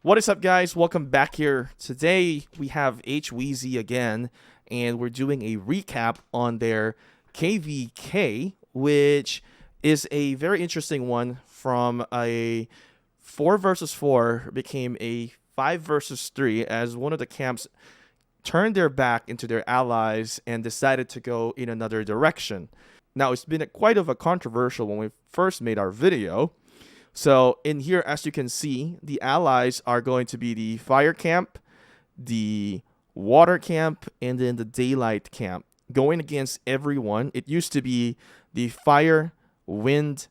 What is up, guys? Welcome back here. Today we have HWeezy again, and we're doing a recap on their KvK, which is a very interesting one. From a 4 versus 4 became a 5 versus 3 as one of the camps turned their back into their allies and decided to go in another direction. Now, it's been quite of a controversial when we first made our video. So in here, as you can see, the allies are going to be the fire camp, the water camp, and then the daylight camp, going against everyone. It used to be the fire, wind,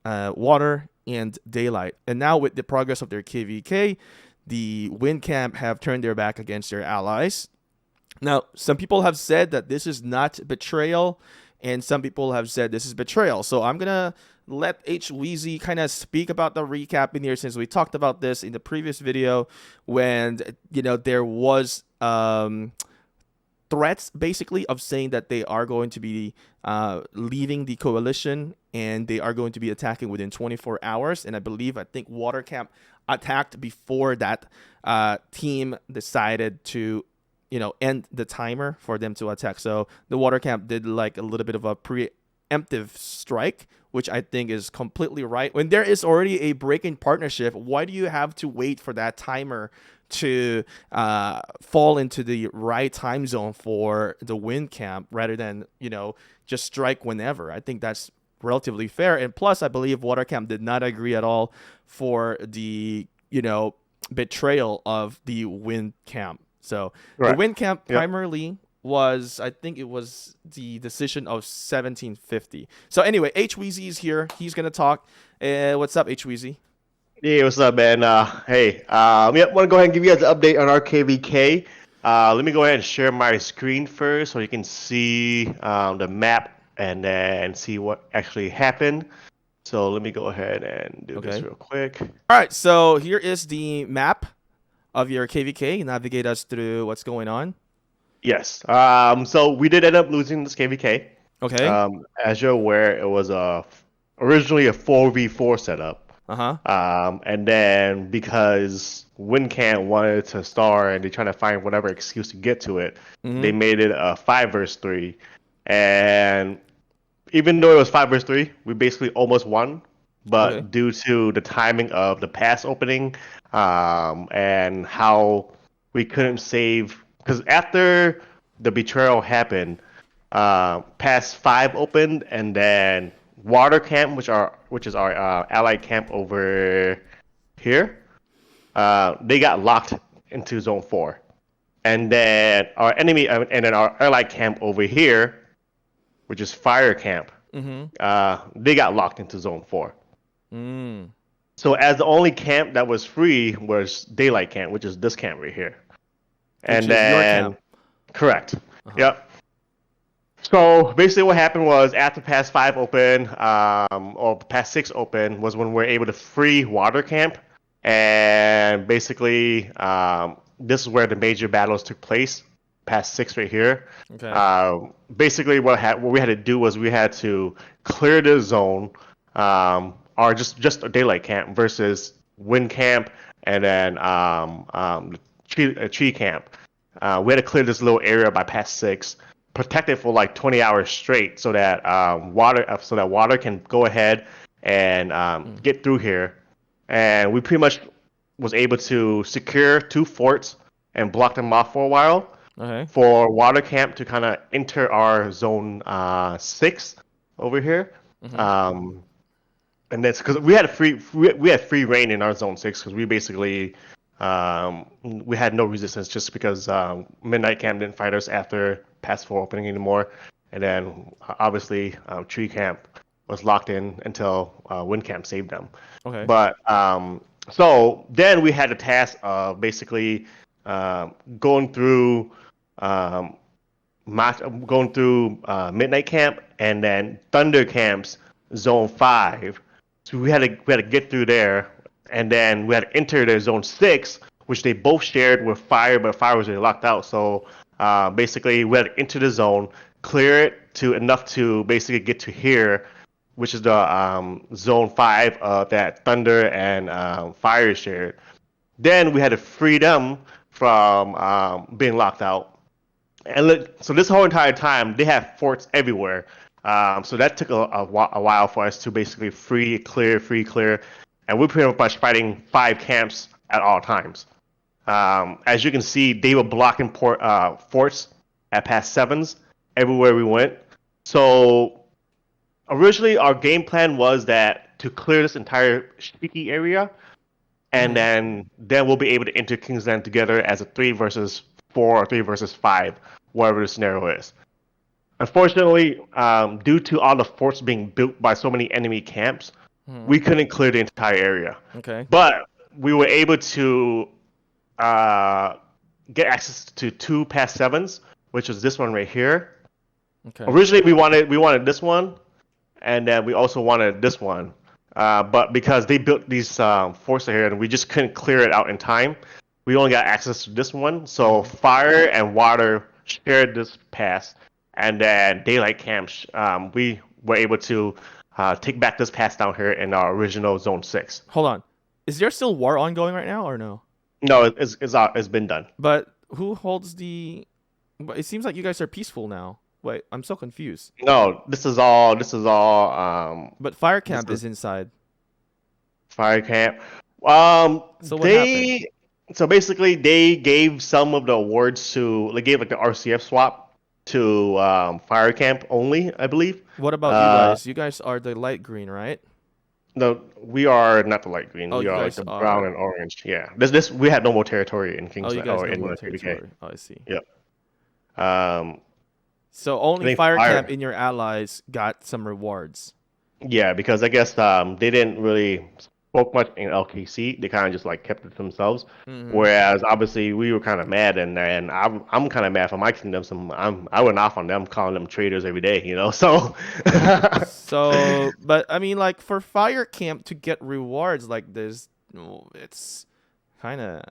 water, and daylight. And now with the progress of their KvK, the wind camp have turned their back against their allies. Now, some people have said that this is not betrayal, and some people have said this is betrayal. So I'm going to let HWeezy kind of speak about the recap in here, since we talked about this in the previous video when, there was threats basically of saying that they are going to be leaving the coalition and they are going to be attacking within 24 hours. And I think Water Camp attacked before that team decided to end the timer for them to attack. So the Water Camp did like a little bit of a preemptive strike, which I think is completely right. When there is already a break-in partnership, why do you have to wait for that timer to fall into the right time zone for the wind camp rather than, just strike whenever? I think that's relatively fair. And plus, I believe Water Camp did not agree at all for the, betrayal of the wind camp. So the Right. wind camp Yep. primarily was, I think it was the decision of 1750. So anyway, HWeezy is here. He's gonna talk. What's up, HWeezy? Yeah, what's up, man? Hey, yep, want to go ahead and give you guys an update on our KvK. Let me go ahead and share my screen first so you can see the map and then see what actually happened. So let me go ahead and do this Okay. real quick. All right. So here is the map of your KvK. Navigate us through what's going on. Yes. So we did end up losing this KvK. Okay. As you're aware, it was originally a 4v4 setup. Uh huh. And then because WinCamp wanted to star and they're trying to find whatever excuse to get to it, they Mm-hmm. made it a 5 versus 3. And even though it was 5 versus 3, we basically almost won. Okay. But due to the timing of the pass opening and how we couldn't save, because after the betrayal happened, pass 5 opened, and then water camp, which is our allied camp over here, they got locked into zone 4, and then our enemy, and then our allied camp over here, which is fire camp, Mm-hmm. they got locked into zone 4. Mm. So as the only camp that was free was daylight camp, which is this camp right here, Which and is your camp. then correct, Uh-huh. yep. So basically, what happened was after Pass 5 open, or Pass 6 open, was when we were able to free Water Camp, and basically, this is where the major battles took place. Pass 6 right here. Okay. Basically, what we had to do was we had to clear the zone, or just a daylight camp versus wind camp, and then tree camp. We had to clear this little area by Pass 6, protect it for like 20 hours straight, so that water can go ahead and get through here. And we pretty much was able to secure 2 forts and block them off for a while Okay. for water camp to kind of enter our zone 6 over here. Mm-hmm. And that's because we had free reign in our zone 6, because we basically we had no resistance, just because Midnight Camp didn't fight us after Pass 4 opening anymore, and then obviously Tree Camp was locked in until Wind Camp saved them. Okay. But so then we had the task of basically going through um, Midnight Camp and then Thunder Camp's Zone 5. So we had to get through there, and then we had to enter their Zone 6, which they both shared with Fire, but Fire was already locked out. So basically, we had to enter the zone, clear it to enough to basically get to here, which is the Zone 5 that Thunder and Fire shared. Then we had to free them from being locked out. And look, so this whole entire time, they have forts everywhere. So that took a while for us to basically free, clear, and we're pretty much fighting 5 camps at all times. As you can see, they were blocking forts at past sevens everywhere we went. So originally, our game plan was that to clear this entire Shiki area, and then we'll be able to enter Kingsland together as a 3 versus 4 or 3 versus 5, whatever the scenario is. Unfortunately, due to all the forts being built by so many enemy camps, we couldn't clear the entire area. Okay. But we were able to get access to 2 past 7s, which is this one right here. Okay. Originally, we wanted this one, and then we also wanted this one. But because they built these forts here and we just couldn't clear it out in time, we only got access to this one. So fire and water shared this pass, and then daylight camps, we were able to take back this pass down here in our original Zone 6. Hold on. Is there still war ongoing right now or no? No, it's been done. But who holds the... But it seems like you guys are peaceful now. Wait, I'm so confused. No, this is all. But Fire Camp is inside. Fire camp. So what happened? So basically, they gave some of the awards to. They gave like the RCF swap to Fire Camp only, I believe. What about you guys? You guys are the light green, right? No, we are not the light green. Oh, We you are like guys the are. brown and orange. Yeah. This we had no more territory in Oh, you Kingsland guys or know in more KvK. territory. Oh, I see. Yep. Um, So I only think Fire Fire. Camp in your allies got some rewards. Yeah, because I guess they didn't really spoke much in LKC. They kind of just like kept it to themselves. Whereas obviously we were kind of mad, and I'm kind of mad for my kingdom. So I went off on them, calling them traitors every day. So So, but I mean, like for Fire Camp to get rewards like this, it's kind of.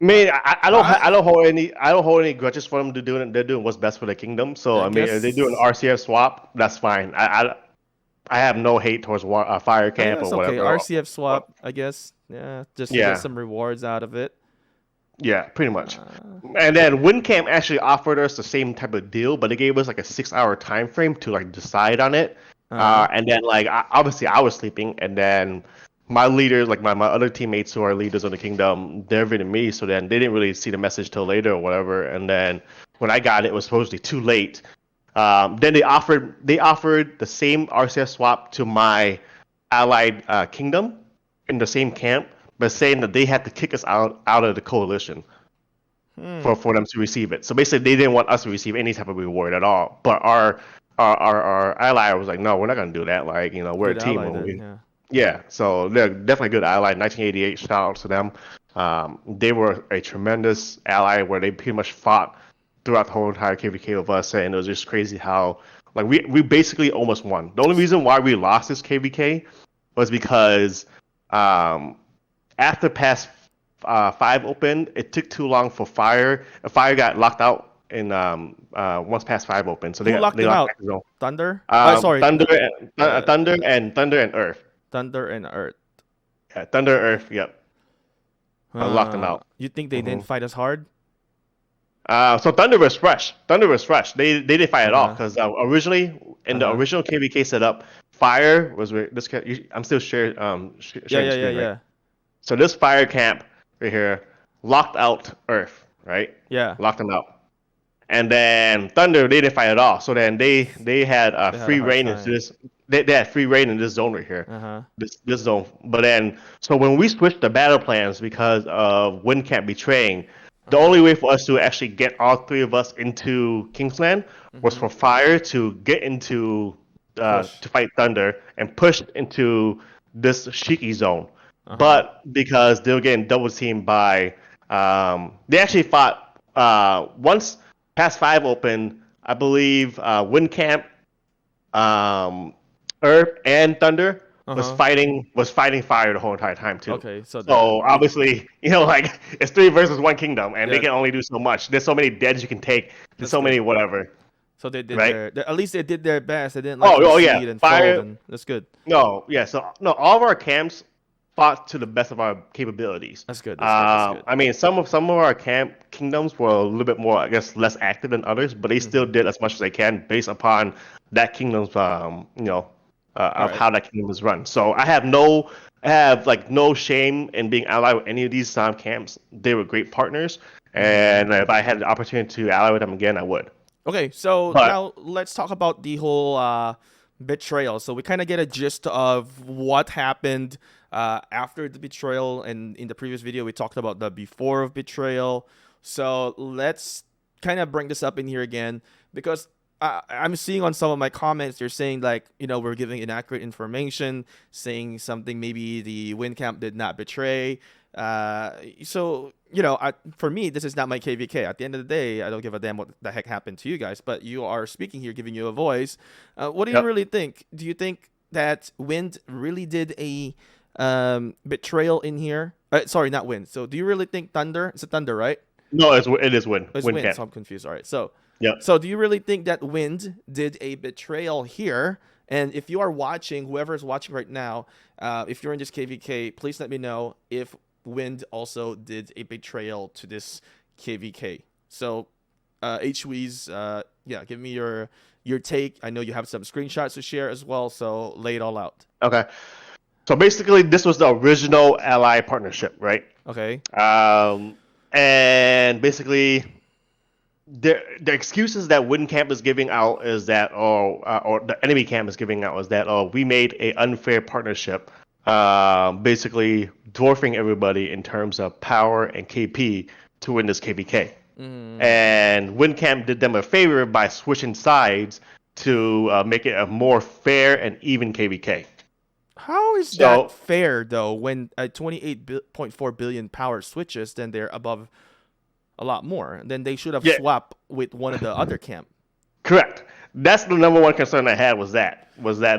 I mean, I don't hold any grudges for them to do it. They're doing what's best for the kingdom. So I I mean, if they do an guess. RCF swap, that's fine. I have no hate towards Fire I mean, Camp or that's okay. whatever. RCF swap, I guess. Yeah, just to Yeah. get some rewards out of it. Yeah, pretty much. And then WinCamp actually offered us the same type of deal, but they gave us like a 6-hour time frame to like decide on it. And then like obviously I was sleeping, and then my leaders, like my other teammates who are leaders of the kingdom, they're visiting me, so then they didn't really see the message till later or whatever. And then when I got it, it was supposedly too late. Then they offered the same RCS swap to my allied kingdom in the same camp, but saying that they had to kick us out of the coalition for them to receive it. So basically, they didn't want us to receive any type of reward at all. But our ally was like, no, we're not gonna do that. Like, we're a Good team. ally And then, yeah. yeah, so they're definitely a good ally. 1988, shout out to them. They were a tremendous ally where they pretty much fought throughout the whole entire KvK with us, and it was just crazy how like we basically almost won. The only reason why we lost this KvK was because after past 5 opened, it took too long for Fire. Fire got locked out in once past 5 opened, so Who locked them out? back the zone. Thunder? Sorry. Thunder and Earth. Thunder and Earth. Yeah, Thunder and Earth. Yep. Locked them out. You think they didn't fight as hard? So Thunder was fresh. They didn't fight at all because originally in the original KvK setup, Fire was where this. I'm still sharing. Sharing screen, right? Yeah. So this Fire camp right here locked out Earth, right? Yeah. Locked them out. And then Thunder, they didn't fight at all. So then they had had free a hard reign time. into this. They had free reign in this zone right here. Uh-huh. This zone. But then, so when we switched the battle plans because of WinCamp betraying, the only way for us to actually get all 3 of us into Kingsland was for Fire to get into to fight Thunder and push into this Shiki zone. But because they were getting double teamed by, they actually fought once past 5 open. I believe WinCamp, Earth, and Thunder was fighting Fire the whole entire time too. Okay, so obviously, like it's 3 versus 1 kingdom, and Yeah. they can only do so much. There's so many deads you can take. There's so many whatever. So they did Right? at least they did their best. They didn't Oh, like yeah. concede and Fire- fold, and that's good. No, yeah. So no, all of our camps fought to the best of our capabilities. That's good. That's good. That's good. I mean, some of our kingdoms were a little bit more, I guess, less active than others, but they still Hmm. did as much as they can based upon that kingdom's, All of right. how that kingdom is run. So I have like no shame in being allied with any of these camps. They were great partners, Hmm. and if I had the opportunity to ally with them again, I would. Okay, so But now let's talk about the whole betrayal. So we kind of get a gist of what happened after the betrayal, and in the previous video we talked about the before of betrayal. So let's kind of bring this up in here again because I'm seeing on some of my comments they're saying like we're giving inaccurate information, saying something maybe the Win camp did not betray. So for me, this is not my KvK. At the end of the day, I don't give a damn what the heck happened to you guys, but you are speaking here, giving you a voice. What do you yep, really think? Do you think that Wind really did a betrayal in here? Sorry, not Wind. So do you really think Thunder? It's a Thunder, right? no, it is win Oh, it's win Wind, camp. so I'm confused. All right, so Yep. so do you really think that Wind did a betrayal here? And if you are watching, whoever is watching right now, if you're in this KvK, please let me know if Wind also did a betrayal to this KvK. So, HW's, yeah, give me your take. I know you have some screenshots to share as well, so lay it all out. Okay. So basically, this was the original ally partnership, right? Okay. Um, and basically, the excuses that Win Camp is giving out is that, or the enemy camp is giving out is that, we made a unfair partnership, basically dwarfing everybody in terms of power and KP to win this KvK. Mm. And Win Camp did them a favor by switching sides to make it a more fair and even KvK. How is that So fair though? When 28.4 billion power switches, then they're above a lot more. Then they should have yeah, swapped with one of the other camp. correct. That's the number one concern I had was that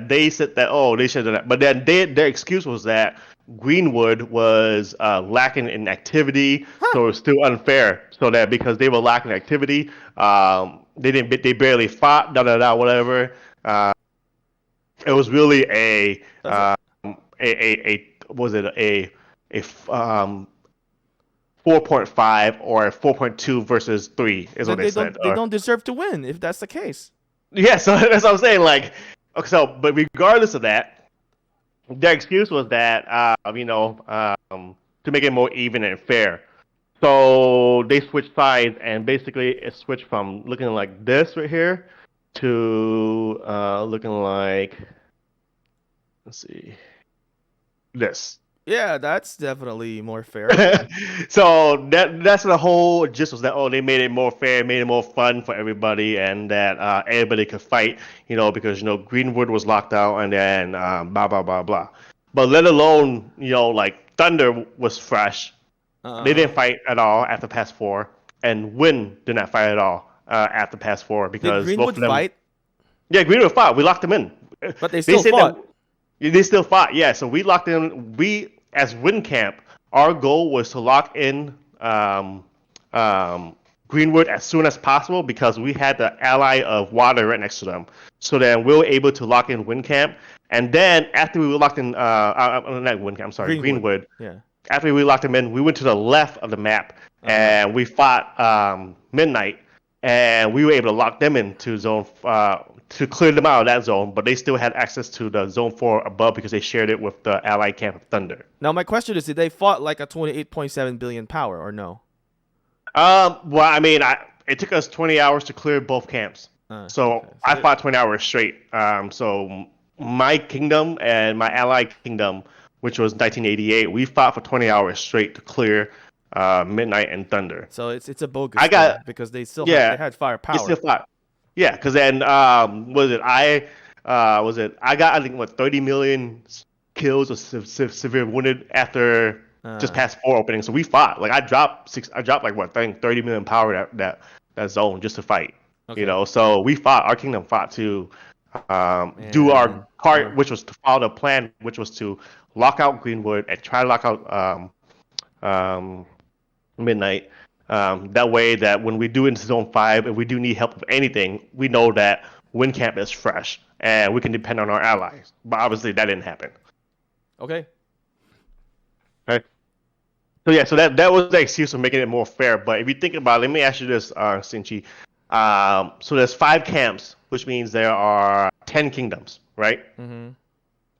they said that, they should have done that, but then their excuse was that Greenwood was lacking in activity, Huh? so it's still unfair. So that because they were lacking activity, they barely fought, da da da whatever. It was really That's a, a was it a 4.5 or 4.2 versus 3 is what then they said. they don't deserve to win if that's the case. Yeah, so that's what I'm saying. Like, okay, so but regardless of that, their excuse was that to make it more even and fair. So they switched sides, and basically it switched from looking like this right here to looking like, let's see, this. Yeah, that's definitely more fair. So that's the whole gist was that, they made it more fair, made it more fun for everybody, and that everybody could fight, because Greenwood was locked out, and then blah blah blah blah. But let alone like Thunder was fresh. They Uh, didn't fight at all after pass four, and Win did not fight at all after pass four did because both Greenwood of them. fight? Yeah, Greenwood fought. We locked them in. But they They still said that fought. they still fought. Yeah, so we locked in. We as Win Camp, our goal was to lock in Greenwood as soon as possible because we had the ally of water right next to them. So then we were able to lock in Win Camp, and then after we were locked in, not Win Camp. I'm sorry, Greenwood. Greenwood. Yeah. After we locked them in, we went to the left of the map Uh-huh. and we fought Midnight, and we were able to lock them into zone to clear them out of that zone, but they still had access to the zone 4 above because they shared it with the allied camp of Thunder. Now my question is, did they fought like a 28.7 billion power or no? Well, I mean, it took us 20 hours to clear both camps, Okay. so So I fought 20 hours straight. So my kingdom and my allied kingdom, which was 1988, we fought for 20 hours straight to clear Midnight and Thunder. it's a bogus I thing got because they Yeah, had it's still firepower. fought. Yeah, because then I got, I think, what, 30 million kills or severe wounded after just Uh, past four openings. So we fought. Like I dropped like what, I think 30 million power that zone just to fight. okay. So we fought. Our kingdom fought to do our And part, which was to follow the plan, which was to lock out Greenwood and try to lock out um, Midnight. That way, that when we do into Zone 5, if we do need help with anything, we know that Windcamp is fresh and we can depend on our allies. But obviously, that didn't happen. okay. Okay. So yeah, so that was the excuse for making it more fair. But if you think about it, let me ask you this, Sinchi. So there's 5 camps, which means there are 10 kingdoms, right? Mm-hmm.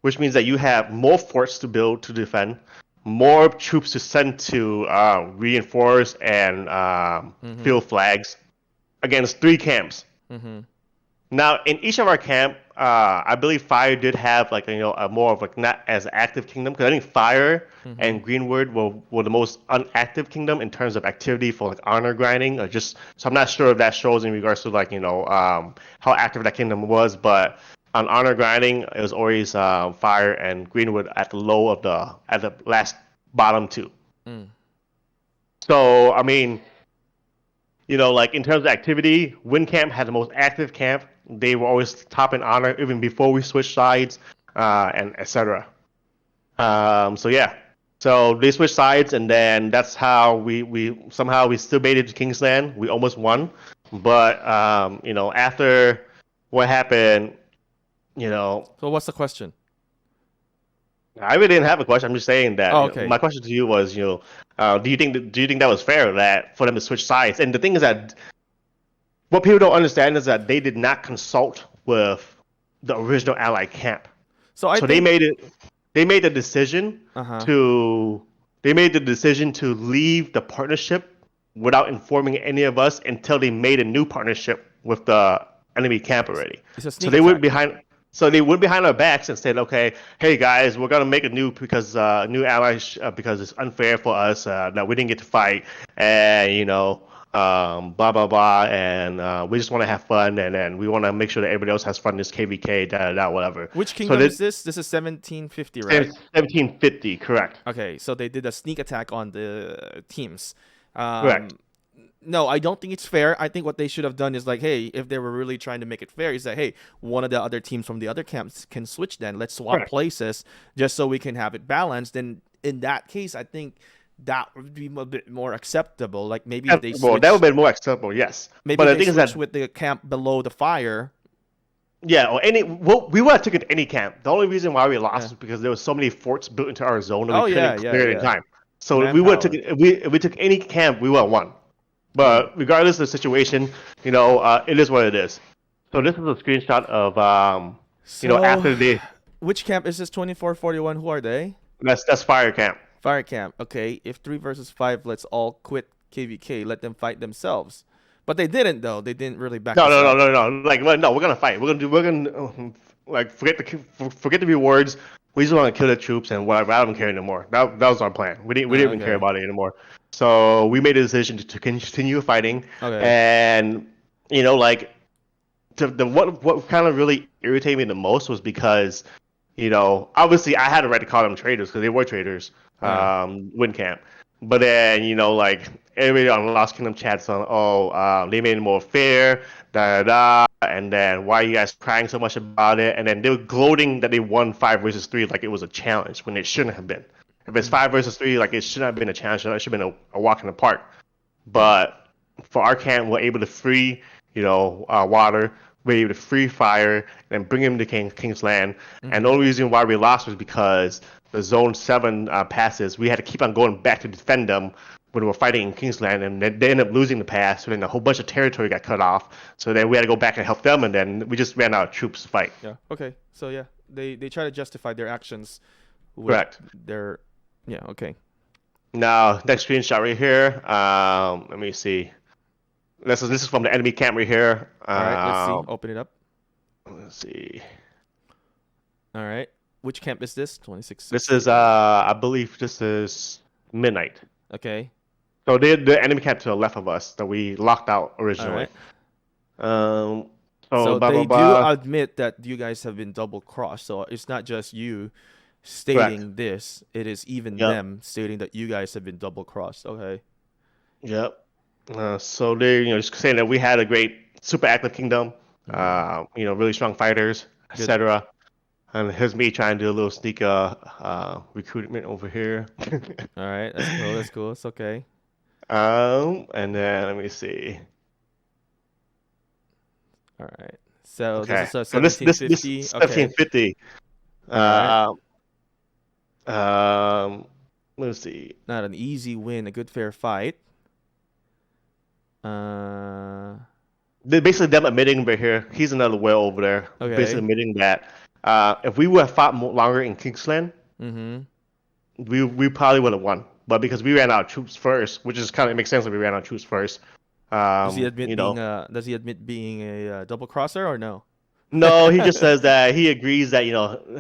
Which means that you have more forts to build to defend, more troops to send to reinforce and Mm-hmm. field flags against 3 camps. Mm-hmm. Now, in each of our camp, I believe Fire did have like a more of like not as active kingdom because I think Fire Mm-hmm. and Greenwood were the most unactive kingdom in terms of activity for like honor grinding or just. So I'm not sure if that shows in regards to like how active that kingdom was, but on honor grinding it was always Fire and Greenwood at the low of the last bottom two. Mm. So I mean, like in terms of activity, Wind Camp had the most active camp. They were always top in honor even before we switched sides, and etc. So yeah, so they switched sides, and then that's how we somehow we still made it to Kingsland. We almost won, but after what happened, you know, So what's the question? I really didn't have a question. I'm just saying that Oh, okay. my question to you was, do you think that was fair that for them to switch sides? And the thing is that what people don't understand is that they did not consult with the original Allied camp. So I So they think. made it. They made the decision Uh-huh. to. They made the decision to leave the partnership without informing any of us until they made a new partnership with the enemy camp already. It's a So sneak they went attack. behind. So they went behind our backs and said, "Okay, hey guys, we're gonna make a new allies because it's unfair for us that we didn't get to fight, and blah blah blah, and we just want to have fun, and then we want to make sure that everybody else has fun. This KvK, da da da, whatever." Which So kingdom that is this? This is 1750, right? 1750, correct, Okay, so they did a sneak attack on the teams. correct, Um, no, I don't think it's fair. I think what they should have done is like, hey, if they were really trying to make it fair, is that hey, one of the other teams from the other camps can switch. Then let's swap correct. places just so we can have it balanced. And in that case, I think that would be a bit more acceptable. Like maybe if they Acceptable. That would switch, be more acceptable, yes. maybe But if the they thing is switch that with the camp below the fire. yeah, or any well, we would have taken any camp. The only reason why we lost Yeah. was because there was so many forts built into our zone that we Oh couldn't yeah, yeah, clear it in yeah. time. So we would have Manpower. taken if we took any camp, we would have won. Mm. But regardless of the situation, it is what it is. So this is a screenshot of So, after the which camp is this? 2441. Who are they? that's fire camp. Fire camp. Okay, if 3 versus 5, let's all quit KvK. Let them fight themselves. But they didn't though. They didn't really back No, us no, no, up. no, no. Like, well, no, we're gonna fight. We're gonna like forget the rewards. We just want to kill the troops and whatever. I don't care anymore. That was our plan. We didn't even care Okay. about it anymore. So we made a decision to continue fighting, Okay. and like the what kind of really irritated me the most was because obviously I had a right to call them traitors because they were traitors, Yeah. Windcamp. But then, like everybody on Lost Kingdom chats on, oh, they made it more fair, da da da, and then why are you guys crying so much about it? And then they were gloating that they won 5 versus 3 like it was a challenge when it shouldn't have been. If it's 5 versus 3, like it shouldn't have been a challenge. It should have been a walk in the park. But for our camp, we're able to free, water. We're able to free fire and bring him to King's Land. And the Mm-hmm. only reason why we lost was because the Zone 7 passes, we had to keep on going back to defend them when we were fighting in Kingsland, and they ended up losing the pass. So then a whole bunch of territory got cut off. So then we had to go back and help them, and then we just ran out of troops to fight. Yeah. Okay. So yeah, they try to justify their actions with Correct. their. Yeah. Okay. Now, next screenshot right here. Let me see. This is from the enemy camp right here. All right. Let's see. Open it up. Let's see. All right. Which camp is this? This 2660. is I believe this is midnight. Okay. So they're the enemy camp to the left of us that we locked out All originally. right. Um. So So blah blah they do blah. admit that you guys have been double crossed. So it's not just you Correct. stating this; it is even Yep. them stating that you guys have been double crossed. Okay. Yep. So they're just saying that we had a great super active kingdom. Mm. Really strong fighters, Good. etc. And here's me trying to do a little sneak recruitment over here. All right. That's cool. That's cool. It's okay. And then let me see. All right. So this Okay. is a So this 1750. Okay. 1750. All right. Um, um, Let's see. Not an easy win, a good fair fight. Uh, They're basically them admitting right here. He's another whale over there. Basically okay. admitting that if we would have fought longer in Kingsland, Mm-hmm. we probably would have won. But because we ran out of troops first, which is kind of makes sense that we ran out of troops first. You know, Does he admit being a double crosser or no? no, he just says that he agrees that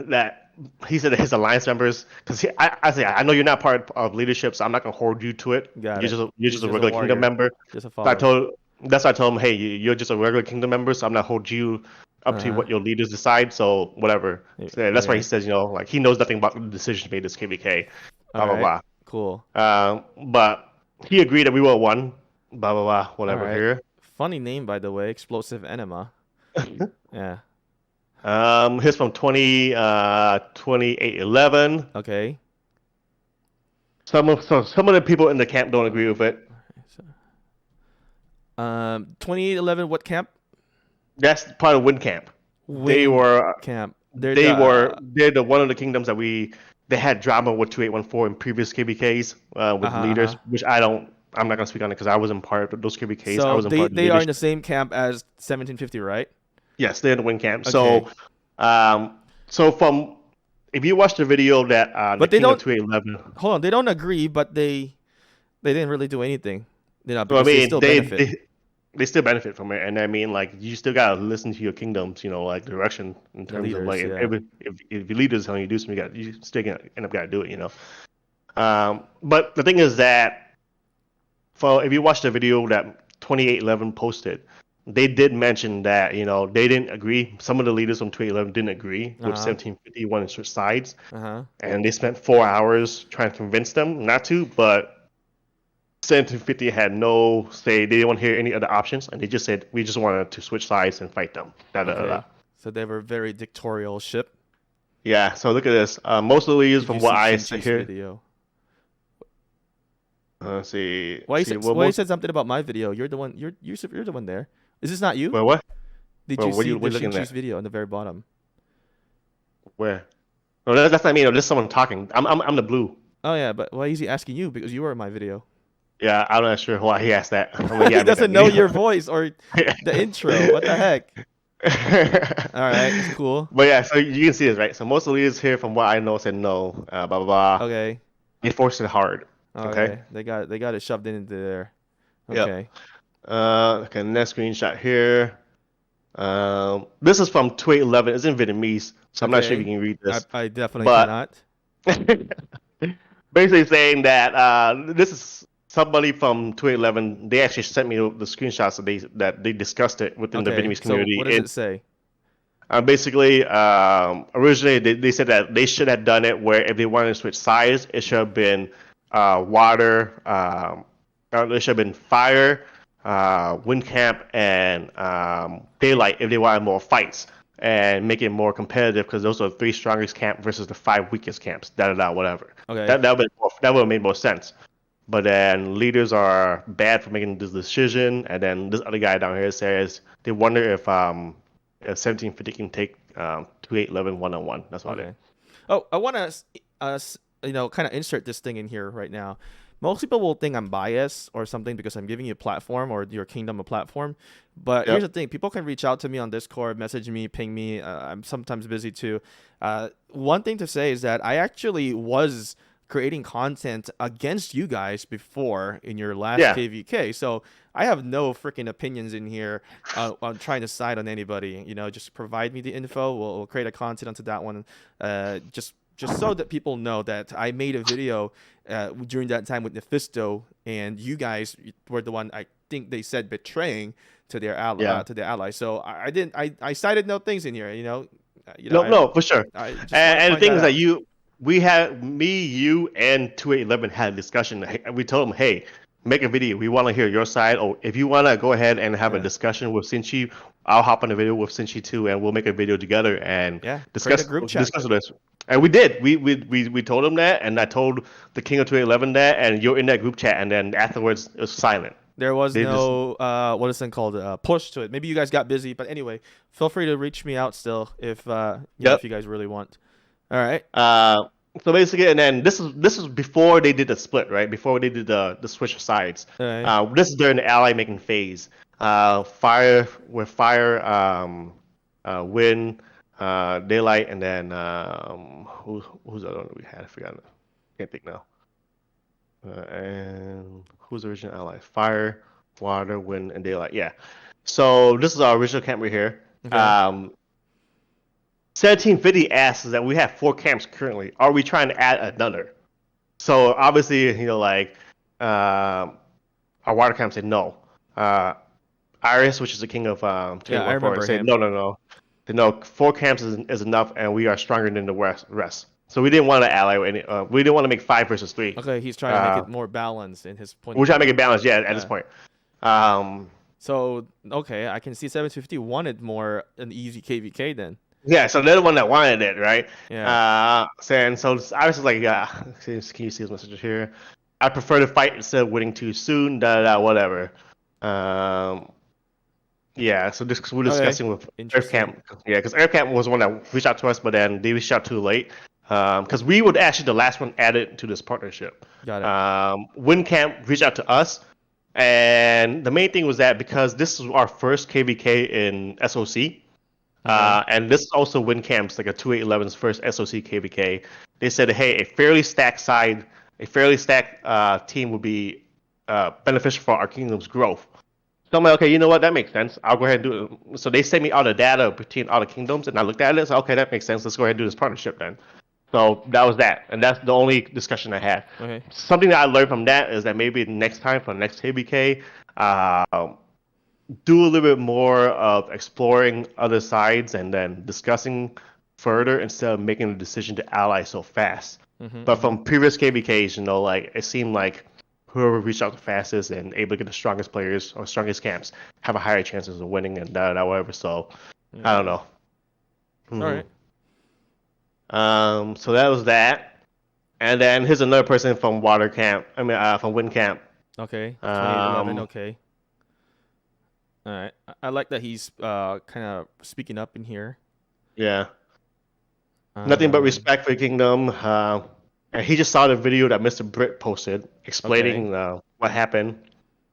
that he said that his alliance members, because I say I know you're not part of leadership, so I'm not gonna hold you to it. Got it. You're He's just a just a regular kingdom warrior, member. just a So follower. that's why I told him, hey, you're just a regular kingdom member, so I'm not hold you up to Uh-huh. what your leaders decide. So whatever. So that's why he Okay. says, like he knows nothing about the decision made this KvK, All blah blah right. blah. Cool. But he agreed that we were one, blah blah blah, All whatever right. here. Funny name, by the way. Explosive Enema. Yeah. Here's from 2811. Okay. Some of the people in the camp don't agree with it. So, 2811. What camp? That's part of Wind Camp. They Wing were camp. they're the one of the kingdoms that they had drama with 2814 in previous KBKs with Uh-huh, leaders, uh-huh. which I'm not gonna speak on it because I wasn't part of those KBKs. I So wasn't part of the they are in leadership. the same camp as 1750, right? Yes, they're in the Wind Camp. Okay. So from if you watch the video that the But they King of don't 2811. hold on. They don't agree, but they didn't really do anything, So I because they mean, still benefit. they still benefit from it, and I mean, like you still gotta listen to your kingdoms, like direction in The terms of like leaders, yeah. if your leaders telling you to do something, you still gonna end up gotta do it. But the thing is that if you watch the video that 2811 posted, they did mention that they didn't agree. Some of the leaders from 2811 didn't agree with Uh-huh. 1751 and switch sides, Uh-huh. and they spent 4 hours trying to convince them not to, but 1750 had no say. They didn't want to hear any other options, and they just said, "We just wanted to switch sides and fight them." Da, da, da, da. Okay. So they were very dictatorial ship. Yeah. So look at this. Most of the leaders, Did you from what see I see Shinji's here, video? see, Why you see, said well, why you most, said something about my video? You're the one. You're the one there. Is this not you? well, what? Did Well, you see what the are you looking Shinji's at? video on the very bottom? Where? No, that's not me. No, there's someone talking. I'm the blue. Oh yeah, but why is he asking you? Because you were in my video. Yeah, I'm not sure why he asked that. I mean, yeah, He I made that doesn't know your video. voice or the intro. What the heck? All right, it's cool. But yeah, so you can see this, right? So most of the leaders here, from what I know, said no, blah blah blah. Okay. They forced it hard. Okay. Okay. They got it shoved into there. Yep. Okay. Okay, next screenshot here. This is from 2811. It's in Vietnamese, so I'm not sure if you Okay. can read this. I definitely But cannot. basically saying that this is somebody from 2811. They actually sent me the screenshots that they discussed it within the Okay. Vietnamese So community. what does it say? Basically, originally they said that they should have done it where if they wanted to switch sides, it should have been water. There should have been fire, wind camp, and daylight if they wanted more fights and make it more competitive because those are the three strongest camp versus the five weakest camps. Da da da, whatever. Okay. That would have made more sense. But then leaders are bad for making this decision, and then this other guy down here says they wonder if 1750 can take 2811 one-on-one. That's about Okay. it. Oh, I want to kind of insert this thing in here right now. Most people will think I'm biased or something because I'm giving you a platform or your kingdom a platform. But here's the Yep. thing. People can reach out to me on Discord, message me, ping me. I'm sometimes busy too. One thing to say is that I actually was creating content against you guys before in your last Yeah. KvK. So I have no freaking opinions in here on trying to side on anybody. Just provide me the info. We'll create a content onto that one. Just so that people know that I made a video during that time with Mephisto, and you guys were the one I think they said betraying to their ally, Yeah. to their allies. So I didn't. I cited no things in here. No, no, for sure. I just want to And the point thing that is that out. we had you and 2811 had a discussion. We told them, hey, make a video. We want to hear your side. Or if you want to go ahead and have a Yeah. discussion with Sinchi, I'll hop on the video with Sinchi too, and we'll make a video together and Yeah, create a discuss group chat. this. And we did. We told him that, and I told the King of 2811 that, and you're in that group chat, and then afterwards it was silent. There was They just no what is it called, push to it. Maybe you guys got busy, but anyway, feel free to reach me out still if if Yep. you guys really want. All right. So basically, and then this is before they did the split, right? Before they did the switch of sides. All right. This is during the ally making phase. Fire, wind, daylight, and then who's the other one we had? I forgot. Can't think now. And who's the original ally? Fire, water, wind, and daylight. Yeah. So this is our original camp right here. Okay. 1750 asks that we have 4 camps currently. Are we trying to add another? So obviously, like our water camp said no. Iris, which is the king of Yeah, I 21 remember Forest, said him. no, no, no. Said, no, 4 camps is enough, and we are stronger than the rest. So we didn't want to ally with any. We didn't want to make 5 versus 3. Okay, he's trying to make it more balanced in his point We're of trying to view. make it balanced, yeah, at this Yeah. point. Um, So okay, I can see 750 wanted more an easy KvK then. yeah, so they're the one that wanted it, right? Yeah. Saying so Iris is like, can you see his messages here? I prefer to fight instead of winning too soon. Whatever. Um, Yeah, so this we're Okay. discussing with Earth Interesting. Camp. Yeah, because Earth Camp was the one that reached out to us, but then they reached out too late. Because we were actually the last one added to this partnership. Got it. Wind Camp reached out to us, and the main thing was that because this is our first KvK in SOC, Okay. and this is also Wind Camp's like a 2811's first SOC KvK. They said, hey, a fairly stacked team would be beneficial for our kingdom's growth. So I'm like, okay, you know what? That makes sense. I'll go ahead and do it. So they sent me all the data between all the kingdoms, and I looked at it. So okay, that makes sense. Let's go ahead and do this partnership then. So that was that, and that's the only discussion I had. Okay. Something that I learned from that is that maybe next time for the next KBK, do a little bit more of exploring other sides and then discussing further instead of making the decision to ally so fast. But Mm-hmm. from previous KBKs, like it seemed like whoever reached out the fastest and able to get the strongest players or strongest camps have a higher chances of winning and whatever. So I don't Yeah. know. All right. So that was that. And then here's another person from Water Camp. I mean, from Wind Camp. Okay. 2811. Um, Okay. All right. I like that he's kind of speaking up in here. yeah. Nothing but Um. respect for the kingdom. And he just saw the video that Mr. Britt posted Okay. explaining what happened,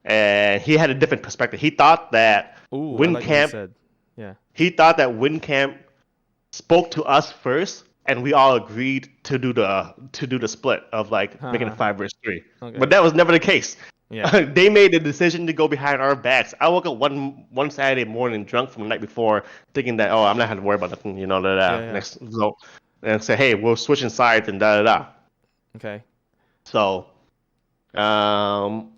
and he had a different perspective. He thought that Ooh, I Wind like what he Camp. said. Yeah. He thought that Wind Camp spoke to us first, and we all agreed to do the split of like making it Haha. 5 versus 3. But Okay. that was never the case. Yeah. They made the decision to go behind our backs. I woke up one Saturday morning drunk from the night before, thinking that I'm not having to worry about nothing, Yeah. Yeah. next result, and say, hey, we're switching sides and da da da. Okay. So, um,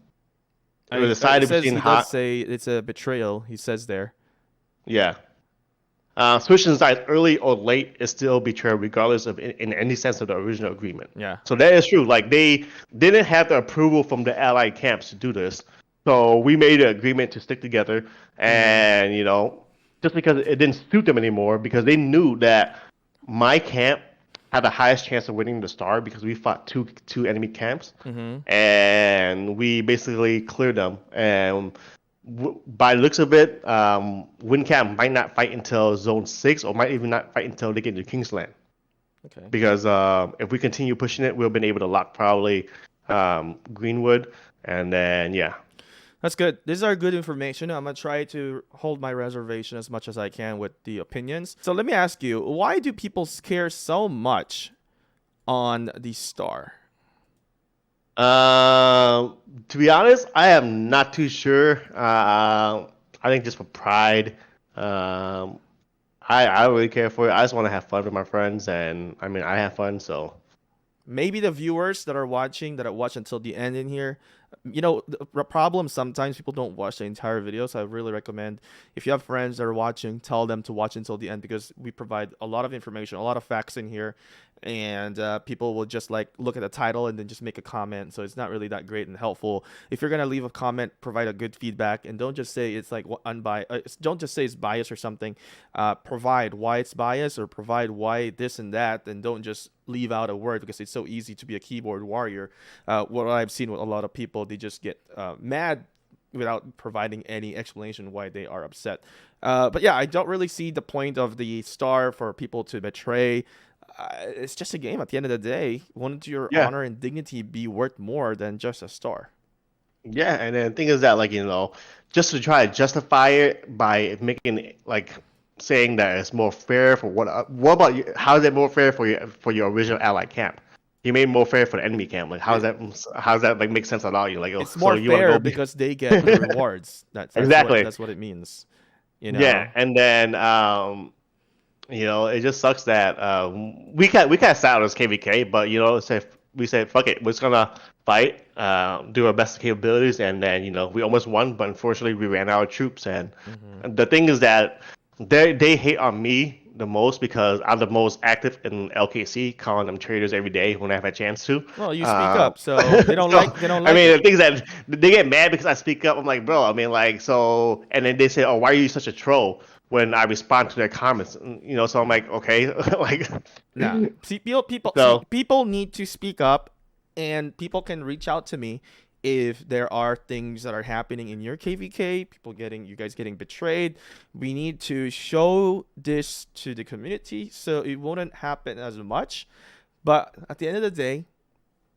it was It decided says between he does hot, say it's a betrayal. He says there. yeah. Switching sides early or late is still betrayal, regardless of in any sense of the original agreement. Yeah. So that is true. Like they didn't have the approval from the allied camps to do this, so we made an agreement to stick together, Mm-hmm. and just because it didn't suit them anymore, because they knew that my camp had the highest chance of winning the star because we fought two enemy camps, Mm-hmm. and we basically cleared them. And by the looks of it, WinCam might not fight until Zone 6 or might even not fight until they get to Kingsland. Okay. Because if we continue pushing it, we'll be able to lock probably Greenwood. And then, yeah. That's good. These are good information. I'm gonna try to hold my reservation as much as I can with the opinions. So let me ask you, why do people care so much on the star? To be honest, I am not too sure. I think just for pride. Um, I don't really care for it. I just want to have fun with my friends. And I mean, I have fun. So, Maybe the viewers that are watching that watch until the end in here, the problem sometimes people don't watch the entire video. So I really recommend if you have friends that are watching, tell them to watch until the end because we provide a lot of information, a lot of facts in here, and people will just like look at the title and then just make a comment. So it's not really that great and helpful. If you're gonna leave a comment, provide a good feedback and don't just say it's like unbiased. Don't just say it's biased or something. Provide why it's biased or provide why this and that, and don't just leave out a word because it's so easy to be a keyboard warrior. What I've seen with a lot of people, they just get mad without providing any explanation why they are upset. But yeah, I don't really see the point of the star for people to betray. It's just a game. At the end of the day, wouldn't your Yeah. honor and dignity be worth more than just a star? Yeah, and then the thing is that like just to try to justify it by making it, like saying that it's more fair for what about you? How is it more fair for your original allied camp? You made it more fair for the enemy camp. Like It, how's that like make sense at all? You're like, oh, it's so more you want to fair go because they get the rewards. exactly? That's what it means. You Yeah, know. and then it just sucks that we kind of settled as KvK, but we said fuck it, we're just gonna fight, do our best capabilities, and then we almost won, but unfortunately we ran out of troops. And Hmm. the thing is that they hate on me the most because I'm the most active in LKC, calling them traitors every day when I have a chance to. Well, you speak Um, up, so so they don't I like mean, it. the thing is that they get mad because I speak up. I'm like, bro, I mean, like, so, and then they say, oh, why are you such a troll when I respond to their comments? So I'm like, okay, like, Nah, see, so people need to speak up, and people can reach out to me if there are things that are happening in your KvK. You guys getting betrayed. We need to show this to the community so it wouldn't happen as much. But at the end of the day,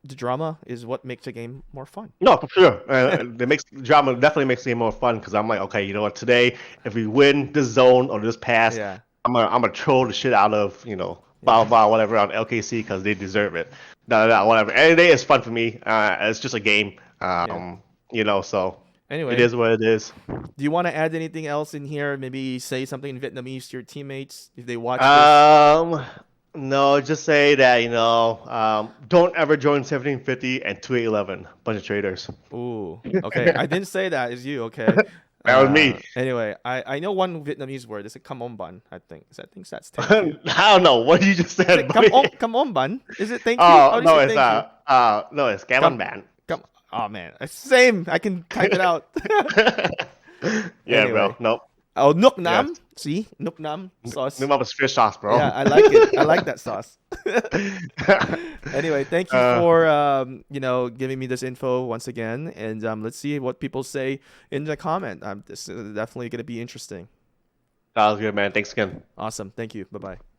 the drama is what makes the game more fun. no, for sure. It makes drama definitely makes the game more fun because I'm like, okay, you know what? Today, if we win this zone or this pass, Yeah, I'm gonna troll the shit out of blah yeah, blah whatever on LKC because they deserve it. No, whatever. Any day is fun for me. It's just a game. yeah. So it Anyway, is what it is. do you want to add anything else in here? Maybe say something in Vietnamese to your teammates if they watch this. Um, no, just say that don't ever join 1750 and 2811. Bunch of traitors. Ooh, okay. I didn't say that. It's you, okay? That was me. Anyway, I know one Vietnamese word. It's a come on bun, I think. I think that's thank you. I don't know what you just Is said, it buddy. come on bun? Is it thank you? How Oh do you no, say it's thank you? no, it's Come Gallon Man. come. Oh man, it's same. I can type it out. Yeah, bro. Anyway, Nope. oh Nook Yes. Nam. See Nook Nam New sauce. Mama's fish sauce, Yeah, bro. I like it. I like that sauce. Anyway, thank you uh, for giving me this info once again, and let's see what people say in the comment. This is definitely going to be interesting. that was good, man. Thanks again. Awesome. Thank you. Bye bye.